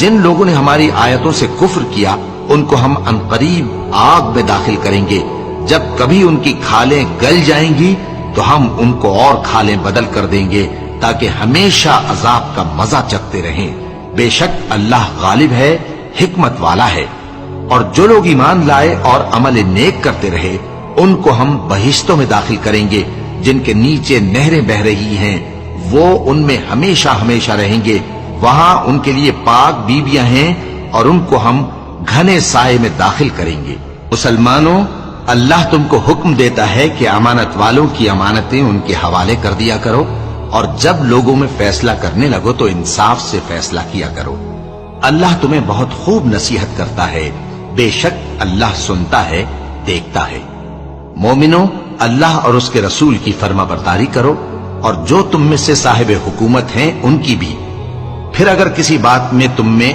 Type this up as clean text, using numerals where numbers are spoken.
جن لوگوں نے ہماری آیتوں سے کفر کیا ان کو ہم عنقریب آگ میں داخل کریں گے. جب کبھی ان کی کھالیں گل جائیں گی تو ہم ان کو اور کھالیں بدل کر دیں گے تاکہ ہمیشہ عذاب کا مزہ چکھتے رہیں. بے شک اللہ غالب ہے، حکمت والا ہے. اور جو لوگ ایمان لائے اور عمل نیک کرتے رہے ان کو ہم بہشتوں میں داخل کریں گے جن کے نیچے نہریں بہ رہی ہیں، وہ ان میں ہمیشہ ہمیشہ رہیں گے. وہاں ان کے لیے پاک بیویاں ہیں اور ان کو ہم گھنے سائے میں داخل کریں گے. مسلمانوں، اللہ تم کو حکم دیتا ہے کہ امانت والوں کی امانتیں ان کے حوالے کر دیا کرو، اور جب لوگوں میں فیصلہ کرنے لگو تو انصاف سے فیصلہ کیا کرو. اللہ تمہیں بہت خوب نصیحت کرتا ہے، بے شک اللہ سنتا ہے، دیکھتا ہے. مومنوں، اللہ اور اس کے رسول کی فرما برداری کرو، اور جو تم میں سے صاحب حکومت ہیں ان کی بھی. پھر اگر کسی بات میں تم میں